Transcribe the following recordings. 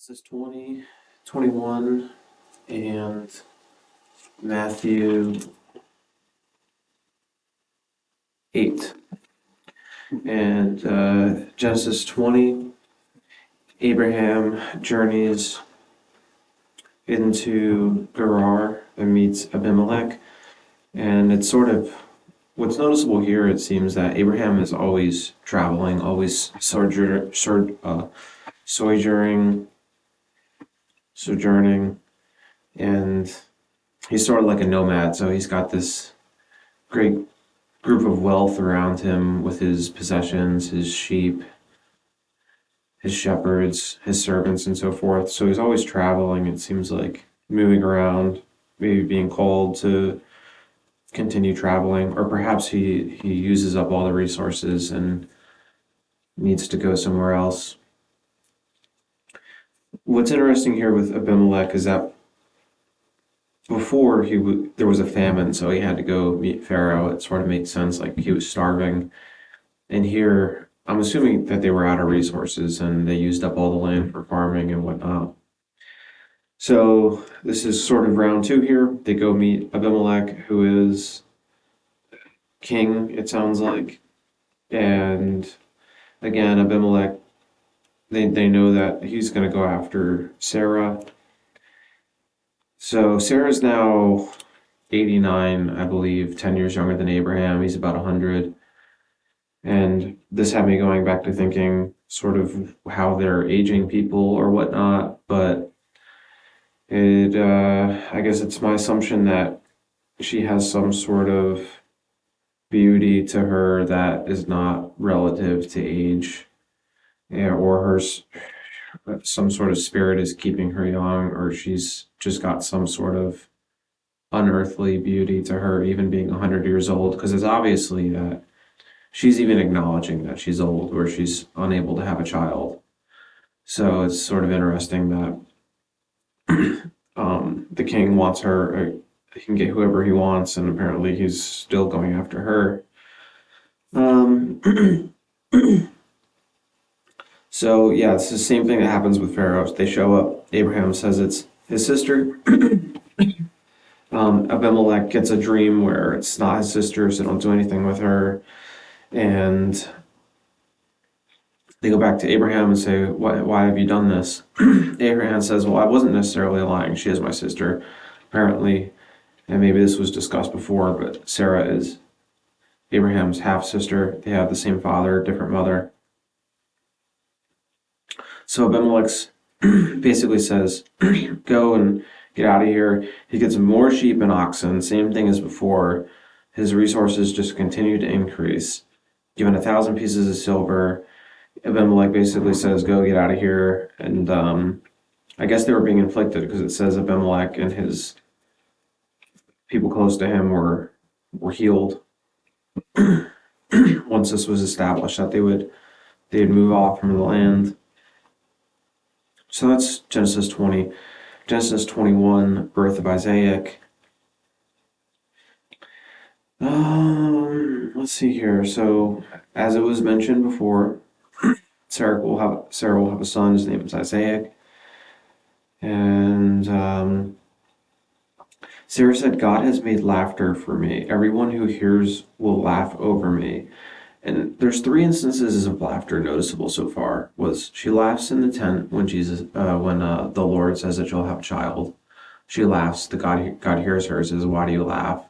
Genesis 20, 21, and Matthew 8. And Genesis 20, Abraham journeys into Gerar and meets Abimelech. And it's sort of what's noticeable here, it seems that Abraham is always traveling, always sojourning, and he's sort of like a nomad. So he's got this great group of wealth around him with his possessions, his sheep, his shepherds, his servants, and so forth. So he's always traveling, it seems like, moving around, maybe being called to continue traveling, or perhaps he uses up all the resources and needs to go somewhere else. What's interesting here with Abimelech is that before there was a famine, so he had to go meet Pharaoh. It sort of makes sense, like he was starving. And here, I'm assuming that they were out of resources and they used up all the land for farming and whatnot. So this is sort of round two here. They go meet Abimelech, who is king, it sounds like. And again, Abimelech, they know that he's going to go after Sarah. So Sarah's now 89, I believe, 10 years younger than Abraham. He's about 100. And this had me going back to thinking sort of how they're aging people or whatnot. But I guess it's my assumption that she has some sort of beauty to her that is not relative to age, yeah, or some sort of spirit is keeping her young, or she's just got some sort of unearthly beauty to her, even being 100 years old, because it's obviously that she's even acknowledging that she's old, or she's unable to have a child. So it's sort of interesting that the king wants her, he can get whoever he wants, and apparently he's still going after her. Um, So yeah, it's the same thing that happens with pharaohs. They show up. Abraham says it's his sister. Abimelech gets a dream where it's not his sister, so don't do anything with her. And they go back to Abraham and say, why have you done this? Abraham says, well, I wasn't necessarily lying. She is my sister, apparently. And maybe this was discussed before, but Sarah is Abraham's half sister. They have the same father, different mother. So Abimelech basically says, go and get out of here. He gets more sheep and oxen, same thing as before. His resources just continue to increase. Given 1,000 pieces of silver, Abimelech basically says, go get out of here. And I guess they were being inflicted because it says Abimelech and his people close to him were healed once this was established that they'd move off from the land. So that's Genesis 20. Genesis 21, birth of Isaac. Let's see here. So, as it was mentioned before, Sarah will have a son. His name is Isaac. And Sarah said, God has made laughter for me. Everyone who hears will laugh over me. And there's three instances of laughter noticeable so far. Was she laughs in the tent when the Lord says that she'll have a child. She laughs. God hears her. Says, "Why do you laugh?"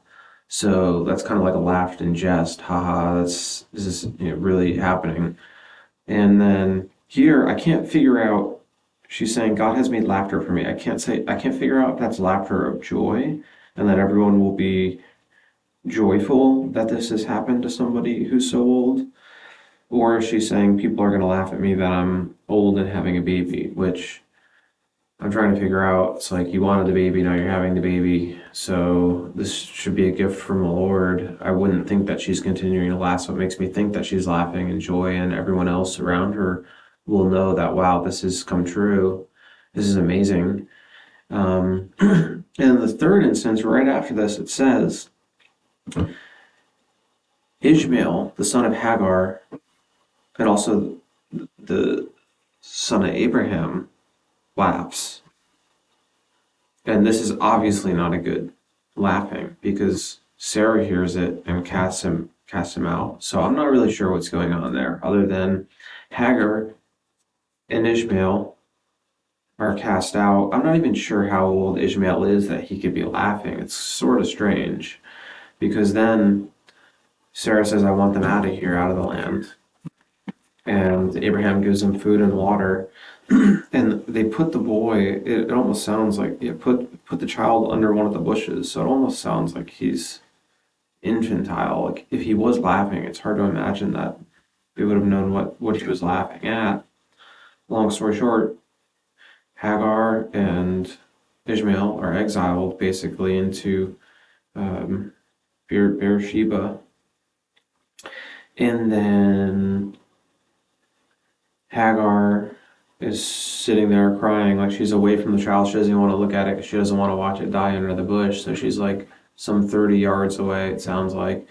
So that's kind of like a laughed in jest. Haha, this is really happening. And then here, I can't figure out. She's saying God has made laughter for me. I can't figure out if that's laughter of joy, and that everyone will be joyful that this has happened to somebody who's so old, or is she saying people are going to laugh at me that I'm old and having a baby, which I'm trying to figure out. It's like you wanted the baby, now you're having the baby, so this should be a gift from the Lord. I wouldn't think that she's continuing to laugh, so it makes me think that she's laughing in joy, and everyone else around her will know that, wow, this has come true. This is amazing. And the third instance, right after this, it says, Ishmael, the son of Hagar, and also the son of Abraham, laughs. And this is obviously not a good laughing because Sarah hears it and casts him out. So I'm not really sure what's going on there, other than Hagar and Ishmael are cast out. I'm not even sure how old Ishmael is that he could be laughing. It's sort of strange because then Sarah says, I want them out of here, out of the land. And Abraham gives them food and water. And they put the boy, it almost sounds like, put the child under one of the bushes. So it almost sounds like he's infantile. Like if he was laughing, it's hard to imagine that they would have known what he was laughing at. Long story short, Hagar and Ishmael are exiled basically into um, Beersheba. And then Hagar is sitting there crying like she's away from the child. She doesn't even want to look at it because she doesn't want to watch it die under the bush. So she's like some 30 yards away, it sounds like.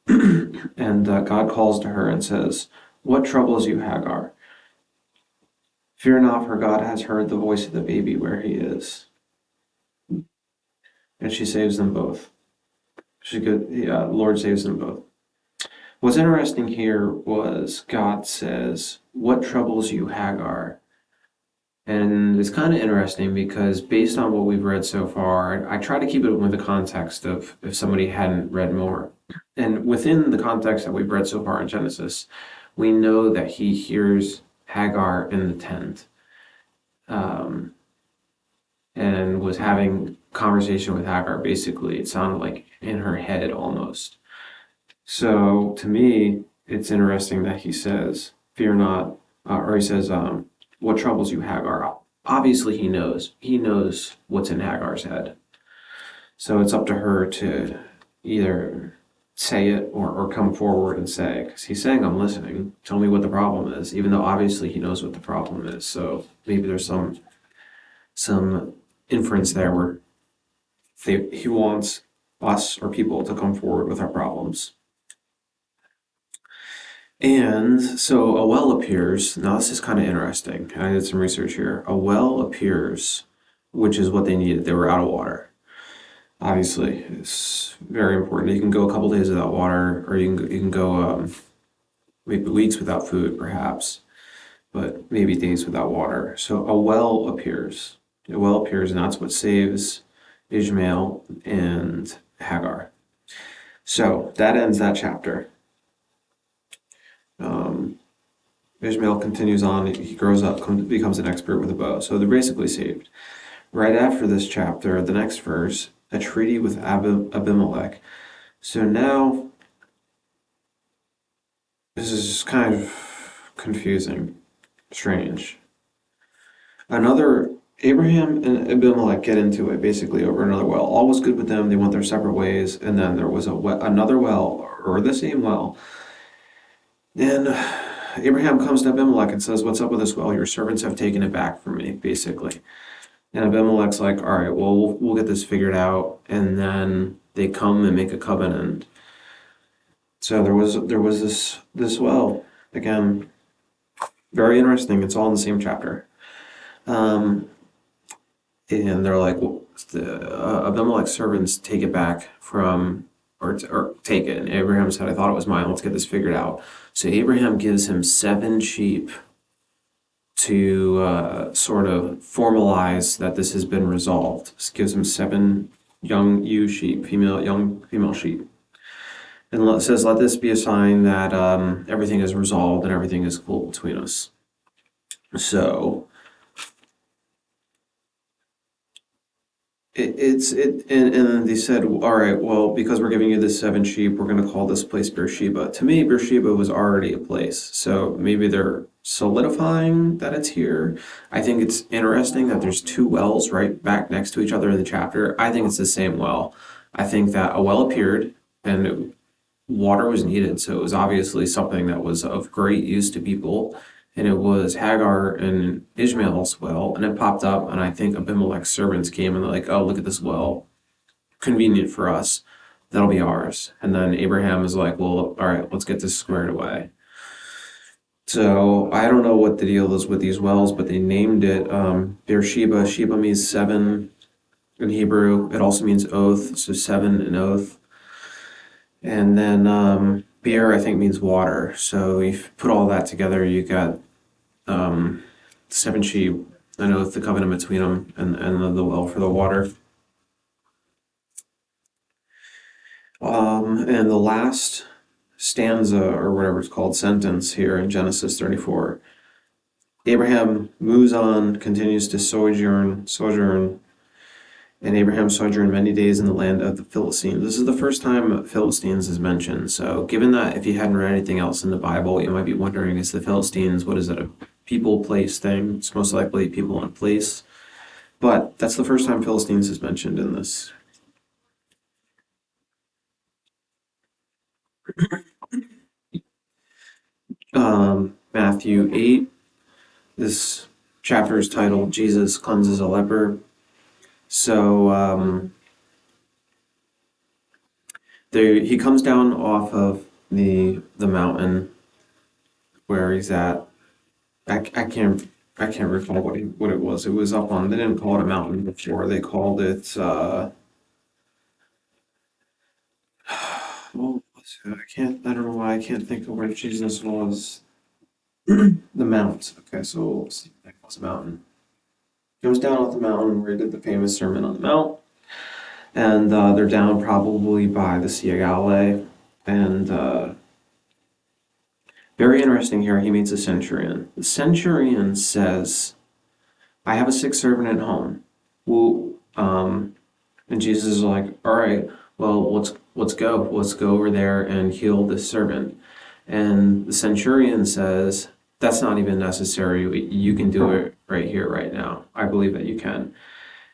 And God calls to her and says, What troubles you, Hagar? Fear not, for God has heard the voice of the baby where he is. And she saves them both. The Lord saves them both. What's interesting here was God says, What troubles you, Hagar? And it's kind of interesting because based on what we've read so far, I try to keep it with the context of if somebody hadn't read more. And within the context that we've read so far in Genesis, we know that he hears Hagar in the tent and was having conversation with Hagar. Basically, it sounded like in her head almost. So to me, it's interesting that he says, Fear not, or he says, What troubles you, Hagar? Obviously, he knows. He knows what's in Hagar's head. So it's up to her to either say it or come forward and say, because he's saying, I'm listening. Tell me what the problem is, even though obviously he knows what the problem is. So maybe there's some inference there where he wants us or people to come forward with our problems. And so a well appears. Now, this is kind of interesting. I did some research here. A well appears, which is what they needed. They were out of water. Obviously, it's very important. You can go a couple days without water, or you can go maybe weeks without food, perhaps, but maybe days without water. So a well appears. A well appears, and that's what saves Ishmael and Hagar. So that ends that chapter. Ishmael continues on. He grows up, becomes an expert with a bow. So they're basically saved. Right after this chapter, the next verse, a treaty with Abimelech. So now, this is kind of confusing, strange. Abraham and Abimelech get into it basically over another well. All was good with them. They went their separate ways. And then there was another well, or the same well. And Abraham comes to Abimelech and says, What's up with this well? Your servants have taken it back from me, basically. And Abimelech's like, All right, well, we'll get this figured out. And then they come and make a covenant. So there was this well. Again, very interesting. It's all in the same chapter. And they're like, well, Abimelech's servants take it back from, or take it. And Abraham said, I thought it was mine. Let's get this figured out. So Abraham gives him 7 sheep to sort of formalize that this has been resolved. Just gives him 7 young ewe sheep, young female sheep. And says, let this be a sign that everything is resolved and everything is cool between us. So and they said, all right, well, because we're giving you this 7 sheep, we're going to call this place Beersheba. To me, Beersheba was already a place, so maybe they're solidifying that it's here. I think it's interesting that there's 2 wells right back next to each other in the chapter. I think it's the same well. I think that a well appeared and water was needed, so it was obviously something that was of great use to people. And it was Hagar and Ishmael's well, and it popped up, and I think Abimelech's servants came and they're like, oh, look at this well. Convenient for us. That'll be ours. And then Abraham is like, well, all right, let's get this squared away. So I don't know what the deal is with these wells, but they named it Beersheba. Sheba means seven in Hebrew. It also means oath, so seven and oath. And then beer, I think, means water. So you put all that together, you got um, seven sheep, an oath, the covenant between them, and the well for the water. And the last stanza, or whatever it's called, sentence here in Genesis 34, Abraham moves on, continues to sojourn, and Abraham sojourned many days in the land of the Philistines. This is the first time Philistines is mentioned. So, given that if you hadn't read anything else in the Bible, you might be wondering, is the Philistines, what is it, a people, place thing? It's most likely people and place. But that's the first time Philistines is mentioned in this. Matthew 8. This chapter is titled Jesus Cleanses a Leper. So he comes down off of the mountain where he's at. I can't recall what it was. It was up on. They didn't call it a mountain before. They called it. Well, I can't. I don't know why I can't think of where Jesus was. The mount. Okay, so we'll see. That was a mountain. Comes down off the mountain where he did the famous Sermon on the Mount, and they're down probably by the Sea of Galilee, and very interesting here. He meets a centurion. The centurion says, "I have a sick servant at home." Well, and Jesus is like, "All right, well, let's go. Let's go over there and heal this servant." And the centurion says, "That's not even necessary. You can do it right here, right now. I believe that you can."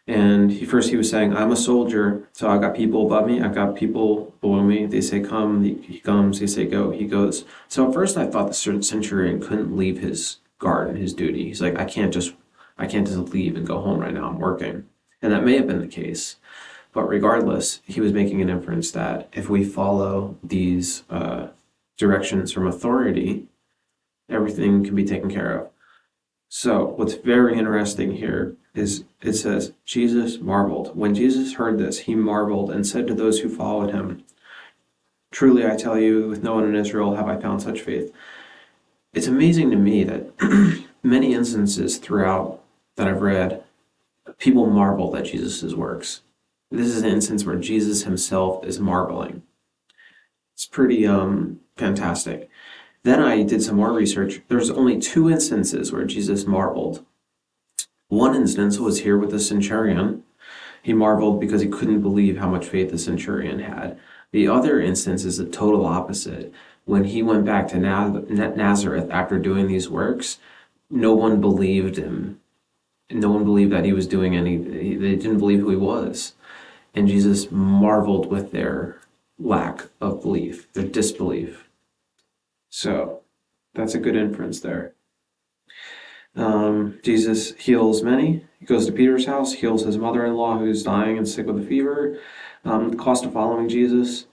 And he was saying, "I'm a soldier, so I got people above me, I've got people below me. They say come, he comes. They say go, he goes." So at first I thought the centurion couldn't leave his guard and his duty. He's like, I can't just leave and go home right now. I'm working, and that may have been the case. But regardless, he was making an inference that if we follow these directions from authority, everything can be taken care of. So what's very interesting here is it says, Jesus marveled. When Jesus heard this, he marveled and said to those who followed him, "Truly I tell you, with no one in Israel have I found such faith." It's amazing to me that many instances throughout that I've read, people marvel at Jesus' works. This is an instance where Jesus himself is marveling. It's pretty fantastic. Then I did some more research. There's only two instances where Jesus marveled. One instance was here with the centurion. He marveled because he couldn't believe how much faith the centurion had. The other instance is the total opposite. When he went back to Nazareth after doing these works, no one believed him. No one believed that he was doing any, they didn't believe who he was. And Jesus marveled with their lack of belief, their disbelief. So that's a good inference there. Jesus heals many. He goes to Peter's house, heals his mother-in-law who's dying and sick with a fever. The cost of following Jesus.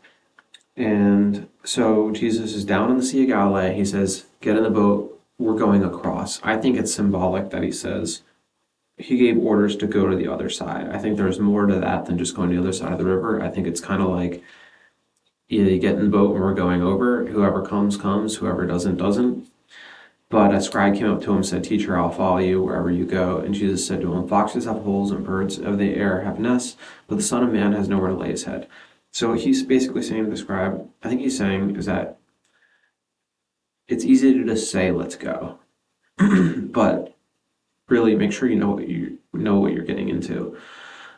And so Jesus is down in the Sea of Galilee. He says, "Get in the boat. We're going across." I think it's symbolic that he says he gave orders to go to the other side. I think there's more to that than just going to the other side of the river. I think it's kind of like either you get in the boat and we're going over. Whoever comes, comes. Whoever doesn't, doesn't. But a scribe came up to him and said, "Teacher, I'll follow you wherever you go." And Jesus said to him, "Foxes have holes and birds of the air have nests, but the Son of Man has nowhere to lay his head." So he's basically saying to the scribe, I think he's saying is that it's easy to just say, "Let's go." But really make sure you know what you're getting into.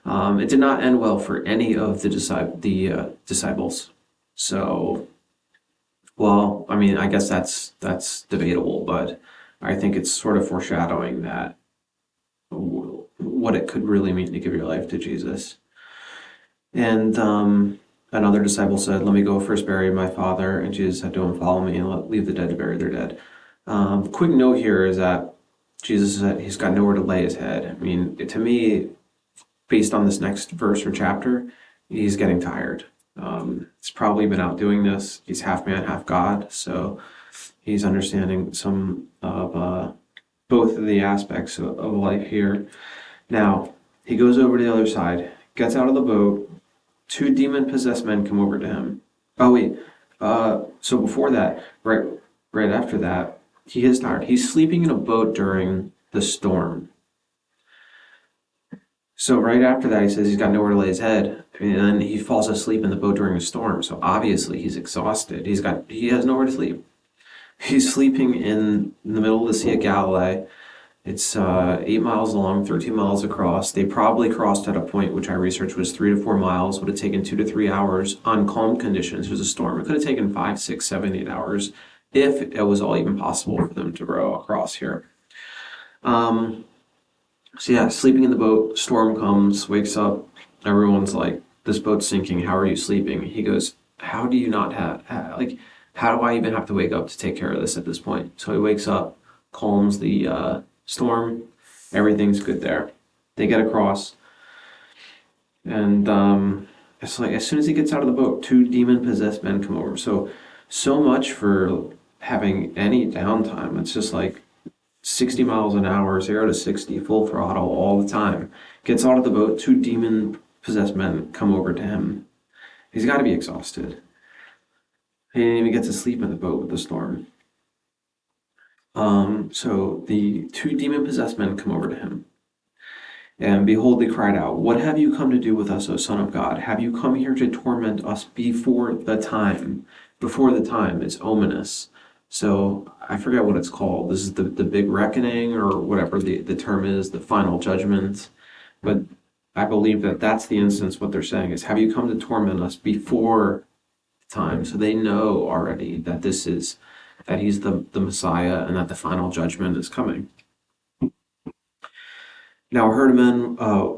It did not end well for any of the disciples. So, well, I mean, I guess that's debatable, but I think it's sort of foreshadowing that what it could really mean to give your life to Jesus. And another disciple said, "Let me go first bury my father." And Jesus said to him, "Follow me and leave the dead to bury their dead." Quick note here is that Jesus said he's got nowhere to lay his head. I mean, to me, based on this next verse or chapter, he's getting tired. He's probably been out doing this. He's half man, half God. So He's understanding some of both of the aspects of life here. Now, he goes over to the other side, gets out of the boat. Two demon-possessed men come over to him. Oh wait, so before that, right after that, he is tired. He's sleeping in a boat during the storm. So right after that, he says he's got nowhere to lay his head, and then he falls asleep in the boat during a storm. So obviously he's exhausted. He has nowhere to sleep. He's sleeping in the middle of the Sea of Galilee. It's 8 miles long, 13 miles across. They probably crossed at a point which I researched was 3 to 4 miles. Would have taken 2 to 3 hours on calm conditions. There's a storm. It could have taken 5, 6, 7, 8 hours if it was all even possible for them to row across here. Um, so yeah, sleeping in the boat. Storm comes, wakes up. Everyone's like, "This boat's sinking. How are you sleeping?" He goes, "How do you not like? How do I even have to wake up to take care of this at this point?" So he wakes up, calms the storm. Everything's good there. They get across, and it's like as soon as he gets out of the boat, two demon-possessed men come over. So much for having any downtime. It's just like 60 miles an hour, 0 to 60, full throttle all the time. Gets out of the boat, two demon-possessed men come over to him. He's got to be exhausted. He didn't even get to sleep in the boat with the storm. So the two demon-possessed men come over to him. And behold, they cried out, "What have you come to do with us, O Son of God? Have you come here to torment us before the time?" Before the time, it's ominous. So I forget what it's called. This is the big reckoning or whatever the term is, the final judgment. But I believe that that's the instance. What they're saying is, "Have you come to torment us before the time?" So they know already that that he's the Messiah and that the final judgment is coming. Now a herd of men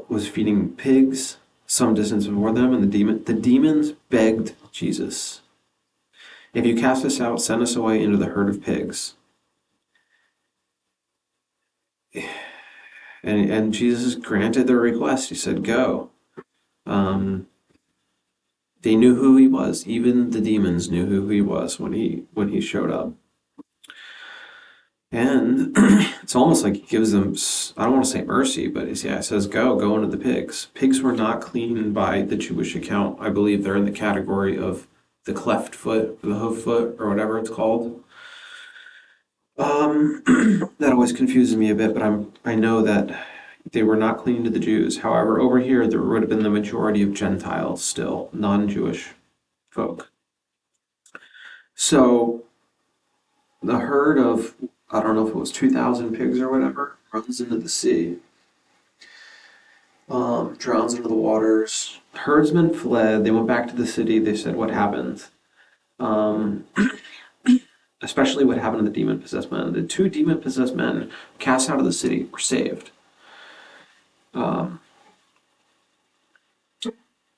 was feeding pigs some distance before them, and the demons begged Jesus, "If you cast us out, send us away into the herd of pigs." And Jesus granted their request. He said, "Go." Um, they knew who he was. Even the demons knew who he was when he showed up. And it's almost like he gives them, I don't want to say mercy, but it says, go into the pigs. Pigs were not clean by the Jewish account. I believe they're in the category of the cleft foot, or the hoof foot, or whatever it's called. That always confuses me a bit, but I know that they were not clean to the Jews. However, over here, there would have been the majority of Gentiles still, non-Jewish folk. So the herd of, I don't know if it was 2,000 pigs or whatever, runs into the sea, drowns into the waters. Herdsmen fled. They went back to the city. They said, "What happened?" Um, especially what happened to the demon-possessed men. The two demon-possessed men cast out of the city were saved. Um,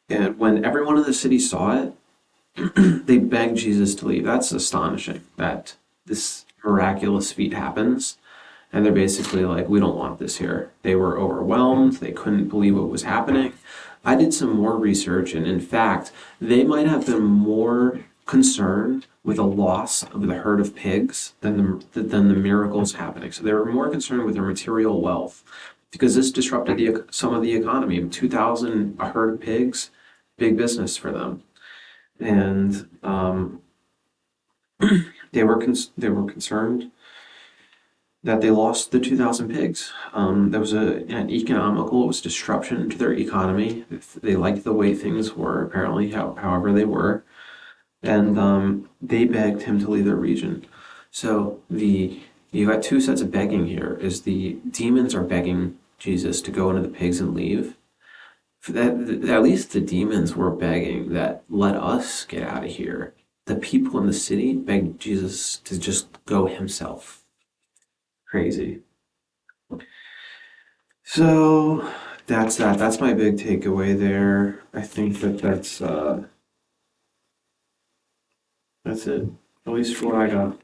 and when everyone in the city saw it, they begged Jesus to leave. That's astonishing that this miraculous feat happens. And they're basically like, "We don't want this here." They were overwhelmed. They couldn't believe what was happening. I did some more research, and in fact, they might have been more concerned with the loss of the herd of pigs than the miracles happening. So they were more concerned with their material wealth because this disrupted some of the economy. 2,000 a herd of pigs, big business for them. And they were concerned that they lost the 2,000 pigs. There was an economical, it was disruption to their economy. They liked the way things were, apparently, however they were. And they begged him to leave their region. So you got two sets of begging here. Is the demons are begging Jesus to go into the pigs and leave. At least the demons were begging that let us get out of here. The people in the city begged Jesus to just go himself. Crazy. So that's that. That's my big takeaway there. I think that's it. At least for what I got.